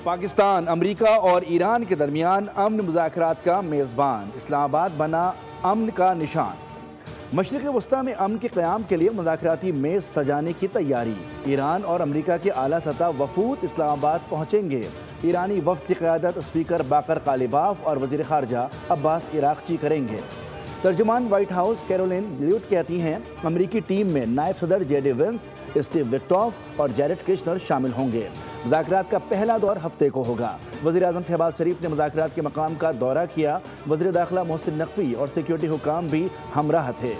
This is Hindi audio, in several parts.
पाकिस्तान, अमरीका और ईरान के दरमियान अमन मुज़ाकरात का मेज़बान, इस्लामाबाद बना अमन का निशान। मशरिक़ वस्ता में अमन के क़याम के लिए मुज़ाकराती मेज़ सजाने की तैयारी। ईरान और अमरीका के आला सतह वफ़ूद इस्लामाबाद पहुँचेंगे। ईरानी वफ़द की क़यादत स्पीकर बाकर कालिबाफ और वज़ीर ख़ारजा अब्बास इराक़ची करेंगे। तर्जुमान वाइट हाउस कैरोलिन ल्यूट कहती हैं अमरीकी टीम में नायब सदर जे डी वेंस, स्टीव विक्टॉफ और जैरेड किश्नर शामिल होंगे। मुज़ाकरात का पहला दौर हफ्ते को होगा। वज़ीर आज़म शहबाज शरीफ ने मुज़ाकरात के मकाम का दौरा किया। वज़ीर दाखिला मोहसिन नकवी और सिक्योरिटी हुकाम भी हमराह थे।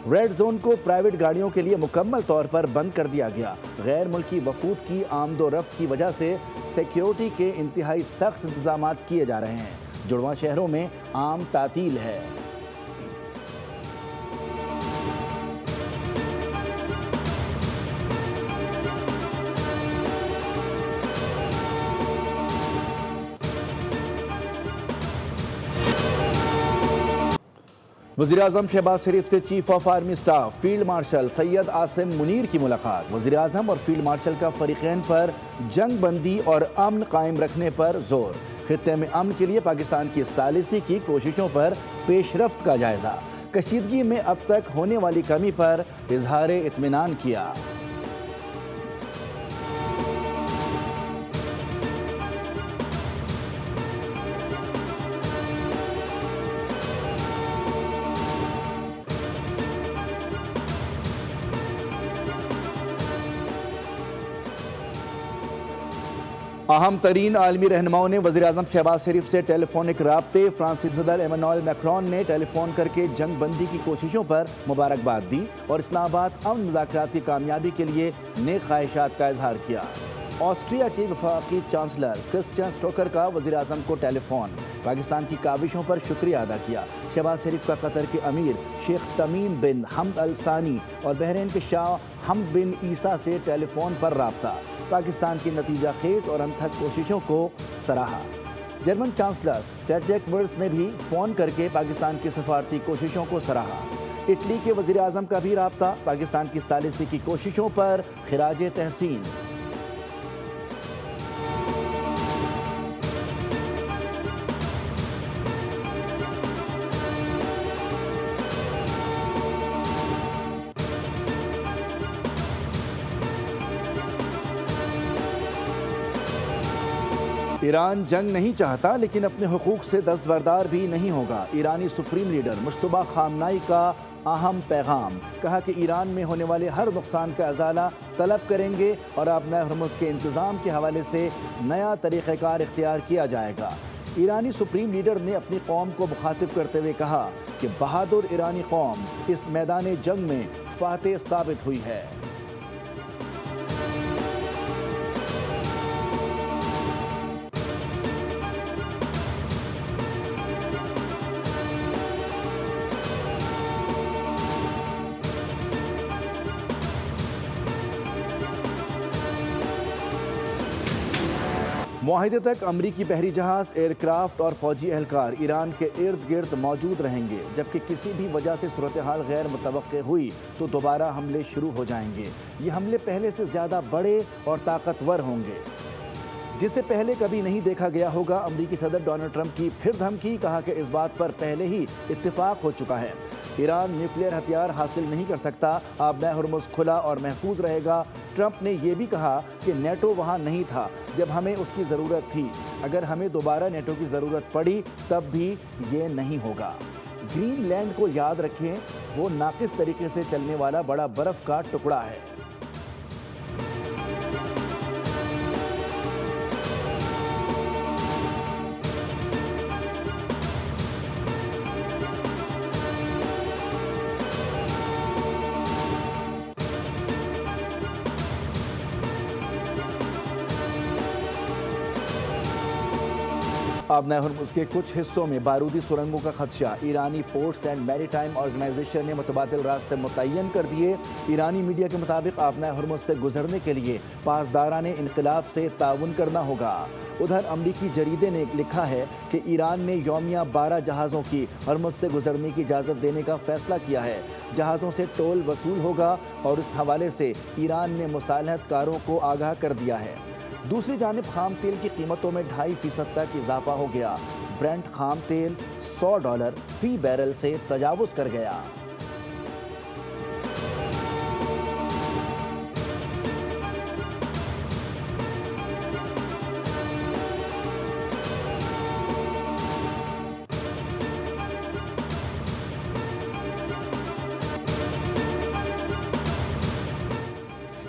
रेड जोन को प्राइवेट गाड़ियों के लिए मुकम्मल तौर पर बंद कर दिया गया। गैर मुल्की वफूद की आमदोरफ्त की वजह से सिक्योरिटी के इंतहाई सख्त इंतजाम किए जा रहे हैं। जुड़वां शहरों में आम तातील है। वज़ीर आज़म शहबाज शरीफ से chief of army staff field marshal Syed Asim Munir की मुलाकात। वज़ीर आज़म और फील्ड मार्शल का फरीक़ैन पर जंग बंदी और अमन कायम रखने पर जोर। खित्ते में अमन के लिए पाकिस्तान की सालिसी की कोशिशों पर पेशरफ्त का जायजा। कशीदगी में अब तक होने वाली कमी पर इजहार इत्मीनान किया। अहम तरीन आलमी रहनुमाओं ने वज़ीर आज़म शहबाज शरीफ से टेलीफोनिक राब्ते। फ्रांसीसी सदर एमानुएल मैक्रोन ने टेलीफोन करके जंग बंदी की कोशिशों पर मुबारकबाद दी और इस्लामाबाद अमन मुज़ाकरात की कामयाबी के लिए नेक ख्वाहिशात का इजहार किया। ऑस्ट्रिया के वफाकी चांसलर क्रिस्टियन स्टोकर का वज़ीर आज़म को टेलीफोन। पाकिस्तान की काविशों पर शुक्रिया अदा किया। शहबाज शरीफ का कतर के अमीर शेख तमीम बिन हमद अल सानी और बहरीन के शाह हमद बिन ईसा से टेलीफोन पर राब्ता। पाकिस्तान की नतीजा खेज और अनथक कोशिशों को सराहा। जर्मन चांसलर फ्रेडरिक मर्ज ने भी फ़ोन करके पाकिस्तान की सफारती कोशिशों को सराहा। इटली के वज़ीर आज़म का भी राब्ता। पाकिस्तान की सालिसी की कोशिशों पर खिराज तहसीन। ईरान जंग नहीं चाहता लेकिन अपने हुकूक से दस्तबरदार भी नहीं होगा। ईरानी सुप्रीम लीडर मुश्तबा खामनाई का अहम पैगाम। कहा कि ईरान में होने वाले हर नुकसान का अजाला तलब करेंगे और आबनाए हुर्मुज़ के इंतज़ाम के हवाले से नया तरीक़ाकार इख्तियार किया जाएगा। ईरानी सुप्रीम लीडर ने अपनी कौम को मुखातिब करते हुए कहा कि बहादुर ईरानी कौम इस मैदान जंग में फातेह साबित हुई है। मुआहिदे तक अमरीकी बहरी जहाज़, एयरक्राफ्ट और फौजी एहलकार ईरान के इर्द गिर्द मौजूद रहेंगे। जबकि किसी भी वजह से सूरत हाल गैर मुतवक्के हुई तो दोबारा हमले शुरू हो जाएंगे। ये हमले पहले से ज़्यादा बड़े और ताकतवर होंगे, जिसे पहले कभी नहीं देखा गया होगा। अमरीकी सदर डोनाल्ड ट्रंप की फिर धमकी। कहा कि इस बात पर पहले ही इत्तिफाक हो चुका है। ईरान न्यूक्लियर हथियार हासिल नहीं कर सकता। आबनाए हुर्मुज़ खुला और महफूज रहेगा। ट्रंप ने यह भी कहा कि नेटो वहाँ नहीं था जब हमें उसकी ज़रूरत थी। अगर हमें दोबारा नेटो की ज़रूरत पड़ी तब भी ये नहीं होगा। ग्रीनलैंड को याद रखें, वो नाकिस तरीके से चलने वाला बड़ा बर्फ़ का टुकड़ा है। आबनाए हुर्मुज़ के कुछ हिस्सों में बारूदी सुरंगों का खदशा। ईरानी पोर्ट्स एंड मैरीटाइम ऑर्गेनाइजेशन ने मुतबादिल रास्ते मुतय्यन कर दिए। ईरानी मीडिया के मुताबिक आबनाए हुर्मुज़ से गुजरने के लिए पासदाराने इनकलाब से ताउन करना होगा। उधर अमरीकी जरीदे ने लिखा है कि ईरान ने यौमिया 12 जहाज़ों की हुर्मुज़ से गुजरने की इजाज़त देने का फैसला किया है। जहाज़ों से टोल वसूल होगा और इस हवाले से ईरान ने मुसालहतकारों को आगाह कर दिया है। दूसरी जानिब खाम तेल की कीमतों में 2.5% तक इजाफा हो गया। ब्रेंट खाम तेल $100 फी बैरल से तजावुज कर गया।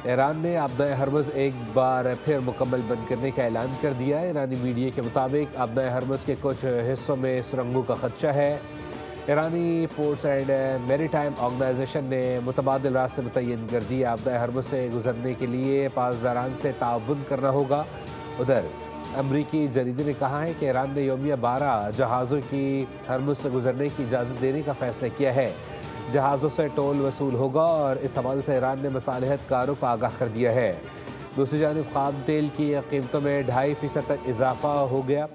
ईरान ने आपदा हरमुज़ एक बार फिर मुकम्मल बंद करने का ऐलान कर दिया है। ईरानी मीडिया के मुताबिक आपदा हरमुज़ के कुछ हिस्सों में सुरंगों का खदशा है। ईरानी पोर्ट्स एंड मैरीटाइम ऑर्गेनाइजेशन ने मुतबादिल रास्ते मुतय्यन कर दिए। आपदा हरमुज़ से गुजरने के लिए पासदारान से ताउन करना होगा। उधर अमरीकी जरीदे ने कहा है कि ईरान ने यौमिया 12 जहाज़ों की हरमुज़ से गुजरने की इजाज़त देने का फैसला किया है। जहाज़ों से टोल वसूल होगा और इस हवाले से ईरान ने मसालिहत कारों को आगाह कर दिया है। दूसरी जानिब खाम तेल की कीमतों में 2.5% तक इजाफा हो गया।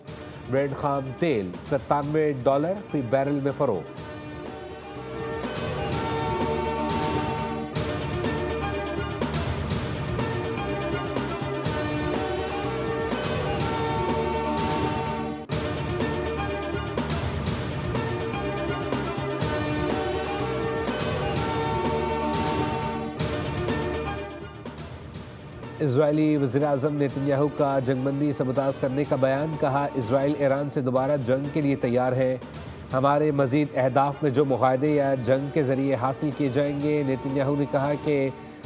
ब्रेंट खाम तेल $97 फी बैरल में फरोख्त। इजरायली वज़ीर-ए-आज़म नेतन्याहू का जंगबंदी से मुताज़ करने का बयान। कहा, इसराइल ईरान से दोबारा जंग के लिए तैयार है। हमारे मज़ीद अहदाफ में जो मुआहदे या जंग के ज़रिए हासिल किए जाएंगे। नेतन्याहू ने कहा कि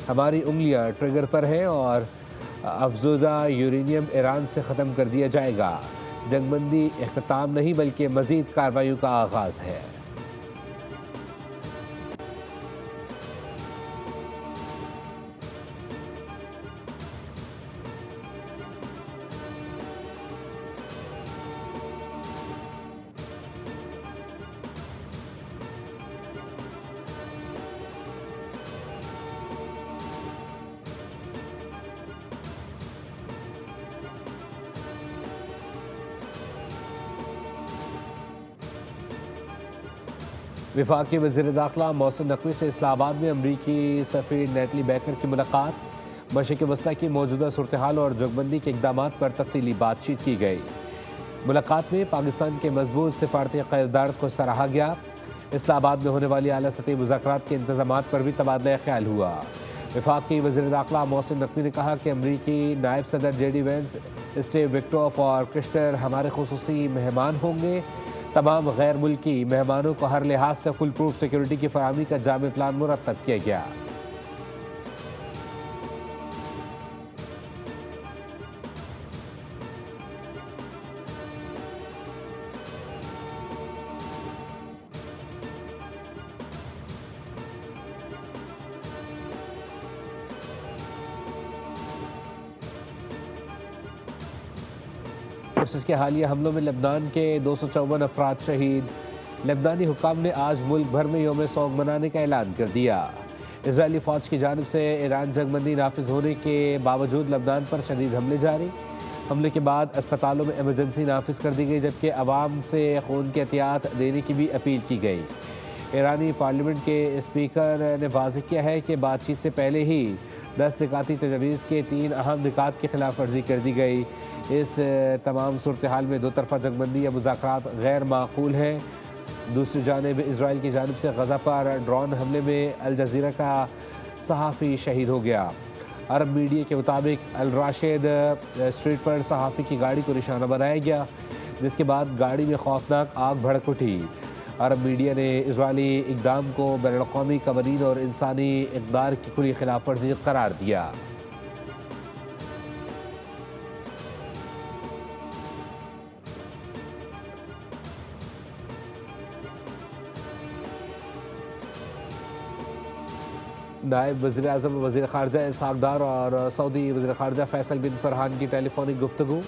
हमारी उंगलियां ट्रिगर पर हैं और अफज़ूदा यूरेनियम ईरान से ख़त्म कर दिया जाएगा। जंगबंदी इख्तिताम नहीं बल्कि मज़ीद कार्रवाइयों का आगाज़ है। वफाकी वज़ीर दाखिला मोहसिन नकवी से इस्लामाबाद में अमरीकी सफ़ीर नेटली बैकर की मुलाकात। मशरिक़ वस्ता की मौजूदा सूरत हाल और जंगबंदी के इक़दाम पर तफसीली बातचीत की गई। मुलाकात में पाकिस्तान के मजबूत सिफारती क़रारदाद को सराहा गया। इस्लामाबाद में होने वाली आला सतही मुज़ाकरात के इंतज़ामात पर भी तबादला ख्याल हुआ। वफाकी वज़ीर दाखिला मोहसिन नकवी ने कहा कि अमरीकी नायब सदर JD वेंस, स्टीव विक्टोफ और क्रिस्टर हमारे खुसूसी मेहमान होंगे। तमाम गैर मुल्की मेहमानों को हर लिहाज से फुल प्रूफ सिक्योरिटी की फराहमी का जामे प्लान मुरतब किया गया। इसके हालिया हमलों में लेबनान के 254 अफराद शहीद। लेबनानी हुकाम ने आज मुल्क भर में यौम सोग मनाने का ऐलान कर दिया। इजरायली फ़ौज की जानिब से ईरान जंगबंदी नाफिज होने के बावजूद लेबनान पर शदीद हमले जारी। हमले के बाद अस्पतालों में इमरजेंसी नाफिज कर दी गई, जबकि अवाम से खून की एहतियात देने की भी अपील की गई। ईरानी पार्लियामेंट के स्पीकर ने वाज़ेह किया है कि बातचीत से पहले ही 10 निकाती तजवीज़ के 3 अहम निकात की खिलाफ वर्जी कर दी गई। इस तमाम सूरत हाल में दो तरफ़ा जंगबंदी या मुज़ाकरात गैर माकूल हैं। दूसरी जानिब इसराइल की जानिब से गज़ा पर ड्रोन हमले में अल जज़ीरा का सहाफ़ी शहीद हो गया। अरब मीडिया के मुताबिक अल राशिद स्ट्रीट पर सहाफ़ी की गाड़ी को निशाना बनाया गया, जिसके बाद गाड़ी में खौफनाक आग भड़क उठी। अरब मीडिया ने इजरायली इक़दाम को बैनुल-अक़वामी कवानीन और इंसानी इक़दार की खुली खिलाफ वर्जी करार दिया। नायब वज़ीर आज़म वज़ीर ख़ारजा इसहाक़ डार और सऊदी वज़ीर ख़ारजा फ़ैसल बिन फ़रहान की टेलीफोनिक गुफ्तगू।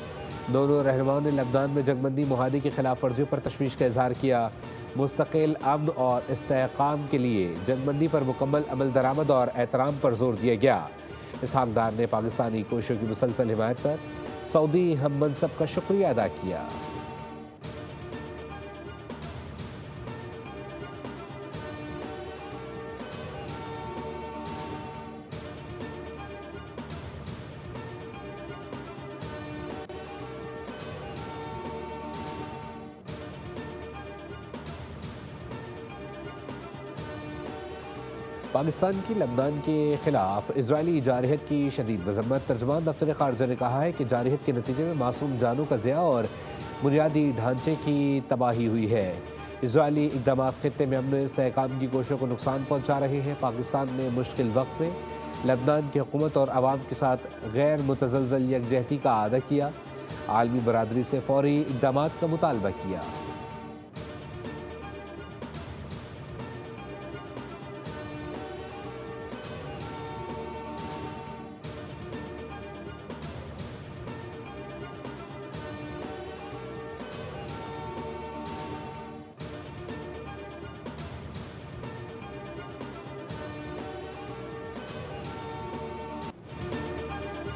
दोनों रहनुमाओं ने लेबनान में जंगबंदी मुआहदे की खिलाफ वर्जियों पर तशवीश का इज़हार किया। मुस्तक़िल अमन और इस्तेहकाम के लिए जंगबंदी पर मुकम्मल अमल दरामद और एहतराम पर जोर दिया गया। इसहाक़ डार ने पाकिस्तानी कोशिशों की मुसलसल हिमायत पर सऊदी हम मनसब का शुक्रिया अदा किया। पाकिस्तान की लबनान के खिलाफ इजरायली जारहत की शदीद मजम्मत। तर्जुमान दफ्तर खारजा ने कहा है कि जारहत के नतीजे में मासूम जानों का ज़िया और बुनियादी ढांचे की तबाही हुई है। इजरायली इक़दाम खित्ते में अमन इस्तेहकाम की कोशिशों को नुकसान पहुँचा रहे हैं। पाकिस्तान ने मुश्किल वक्त में लबनान की हुकूमत और आवाम के साथ गैर मुतज़लज़ल यकजहती का अदा किया। आलमी बरादरी से फौरी इक़दाम का मुतालबा किया।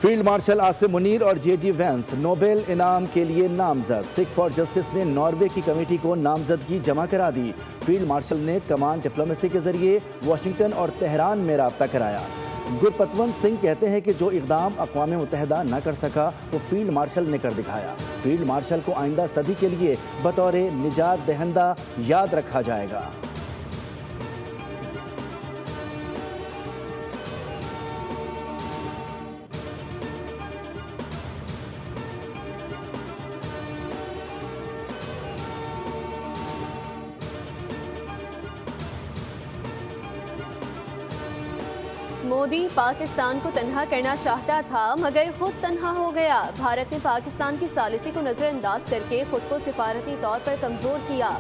फील्ड मार्शल आसिम मुनीर और जेडी वैंस नोबेल इनाम के लिए नामजद। सिख फॉर जस्टिस ने नॉर्वे की कमेटी को नामजदगी जमा करा दी। फील्ड मार्शल ने कमान डिप्लोमेसी के जरिए वाशिंगटन और तेहरान में रब्ता कराया। गुरपतवंत सिंह कहते हैं कि जो इक़दाम अक़वाम मुत्तहिदा न कर सका वो फील्ड मार्शल ने कर दिखाया। फील्ड मार्शल को आइंदा सदी के लिए बतौर निजात दहिंदा याद रखा जाएगा। मोदी पाकिस्तान को तन्हा करना चाहता था मगर खुद तन्हा हो गया। भारत ने पाकिस्तान की सालिसी को नजरअंदाज करके खुद को सिफारती तौर पर कमजोर किया।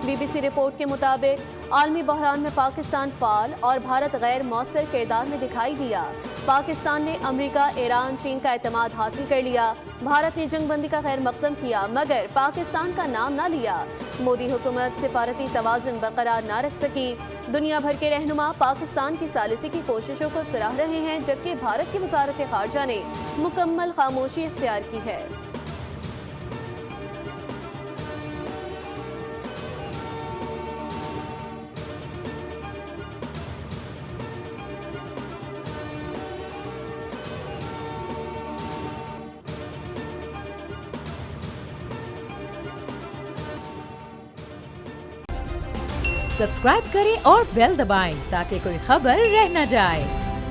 BBC रिपोर्ट के मुताबिक आलमी बहरान में पाकिस्तान फाल और भारत गैर मौसर किरदार में दिखाई दिया। पाकिस्तान ने अमेरिका, ईरान, चीन का एतमाद हासिल कर लिया। भारत ने जंगबंदी का खैर मकदम किया मगर पाकिस्तान का नाम ना लिया। मोदी हुकूमत सिफारती तवाज़ुन बरकरार ना रख सकी। दुनिया भर के रहनुमा पाकिस्तान की सालिसी की कोशिशों को सराह रहे हैं, जबकि भारत की वजारत खारजा ने मुकम्मल खामोशी इख्तियार की है। सब्सक्राइब करें और बेल दबाएं ताकि कोई खबर रह न जाए।